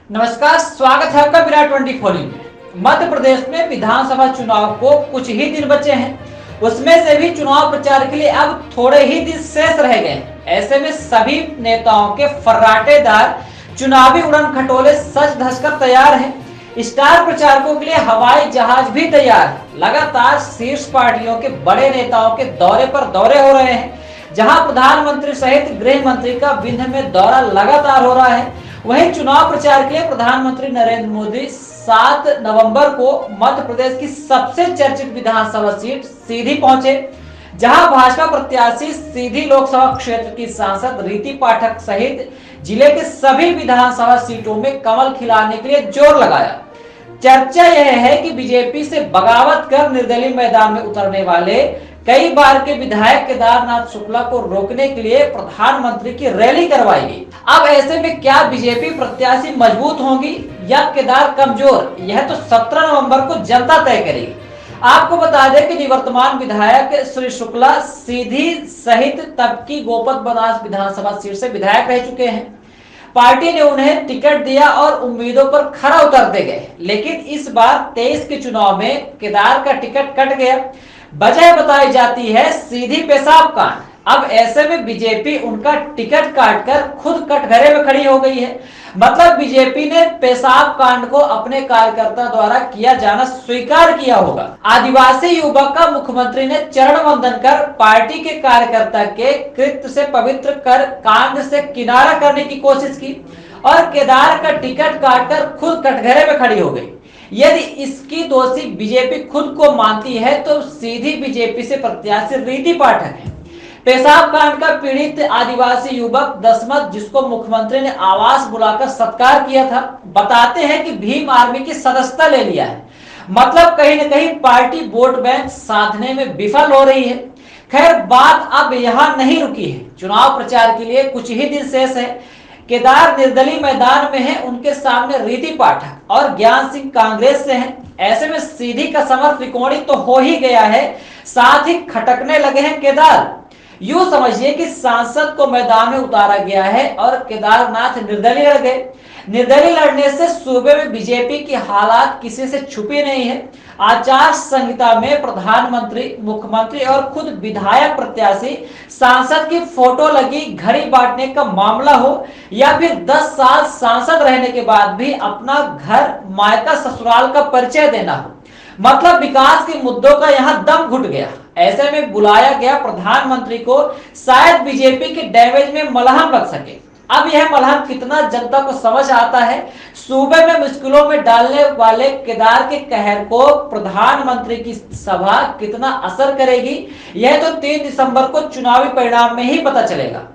नमस्कार, स्वागत है आपका विराट 24 में। मध्य प्रदेश में विधानसभा चुनाव को कुछ ही दिन बचे हैं। उसमें से भी चुनाव प्रचार के लिए अब थोड़े ही दिन शेष रह गए हैं। ऐसे में सभी नेताओं के फर्राटेदार चुनावी उड़न खटोले सज धज कर तैयार हैं। स्टार प्रचारकों के लिए हवाई जहाज भी तैयार है। लगातार शीर्ष पार्टियों के बड़े नेताओं के दौरे पर दौरे हो रहे हैं। जहां प्रधानमंत्री सहित गृह मंत्री का विंध्य में दौरा लगातार हो रहा है, वहीं चुनाव प्रचार के लिए प्रधानमंत्री नरेंद्र मोदी 7 नवंबर को मध्य प्रदेश की सबसे चर्चित विधानसभा सीट सीधी पहुंचे, जहां भाजपा प्रत्याशी सीधी लोकसभा क्षेत्र की सांसद रीति पाठक सहित जिले के सभी विधानसभा सीटों में कमल खिलाने के लिए जोर लगाया। चर्चा यह है कि बीजेपी से बगावत कर निर्दलीय मैदान में उतरने वाले कई बार के विधायक केदारनाथ शुक्ला को रोकने के लिए प्रधानमंत्री की रैली करवाई गई। अब ऐसे में क्या बीजेपी प्रत्याशी मजबूत होंगी या केदार कमजोर, यह तो 17 नवंबर को जनता तय करेगी। आपको बता दें कि निवर्तमान विधायक श्री शुक्ला सीधी सहित तबकी गोपत बनास विधानसभा सीट से विधायक रह चुके हैं। पार्टी ने उन्हें टिकट दिया और उम्मीदों पर खरा उतरते गए, लेकिन इस बार 23 के चुनाव में केदार का टिकट कट गया। वजह बताई जाती है सीधी पेशाब कांड। अब ऐसे में बीजेपी उनका टिकट काटकर खुद कटघरे में खड़ी हो गई है। मतलब बीजेपी ने पेशाब कांड को अपने कार्यकर्ता द्वारा किया जाना स्वीकार किया होगा। आदिवासी युवक का मुख्यमंत्री ने चरण वंदन कर पार्टी के कार्यकर्ता के कृत्य से पवित्र कर कांड से किनारा करने की कोशिश की और केदार का टिकट काटकर खुद कटघरे में खड़ी हो गई। यदि इसकी दोषी बीजेपी खुद को मानती है तो सीधी बीजेपी से प्रत्याशी रीति पाठक है। पेशाब कांड का पीड़ित आदिवासी युवक दसमत, जिसको मुख्यमंत्री ने आवास बुलाकर सत्कार किया था, बताते हैं कि भीम आर्मी की सदस्यता ले लिया है। मतलब कहीं न कहीं पार्टी वोट बैंक साधने में विफल हो रही है। खैर, बात अब यहाँ नहीं रुकी है। चुनाव प्रचार के लिए कुछ ही दिन शेष है। केदार निर्दलीय मैदान में है, उनके सामने रीति पाठक और ज्ञान सिंह कांग्रेस से हैं। ऐसे में सीधी का समर त्रिकोणी तो हो ही गया है, साथ ही खटकने लगे हैं केदार। यूं समझिए कि सांसद को मैदान में उतारा गया है और केदारनाथ निर्दलीय लड़ गए। निर्दलीय लड़ने से सूबे में बीजेपी की हालात किसी से छुपी नहीं है। आचार संहिता में प्रधानमंत्री, मुख्यमंत्री और खुद विधायक प्रत्याशी सांसद की फोटो लगी घड़ी बांटने का मामला हो या फिर 10 साल सांसद रहने के बाद भी अपना घर मायका ससुराल का परिचय देना हो, मतलब विकास के मुद्दों का यहां दम घुट गया। ऐसे में बुलाया गया प्रधानमंत्री को शायद बीजेपी के डैमेज में मलहम लग सके। अब यह मलहम कितना जनता को समझ आता है, सूबे में मुश्किलों में डालने वाले केदार के कहर को प्रधानमंत्री की सभा कितना असर करेगी, यह तो 3 दिसंबर को चुनावी परिणाम में ही पता चलेगा।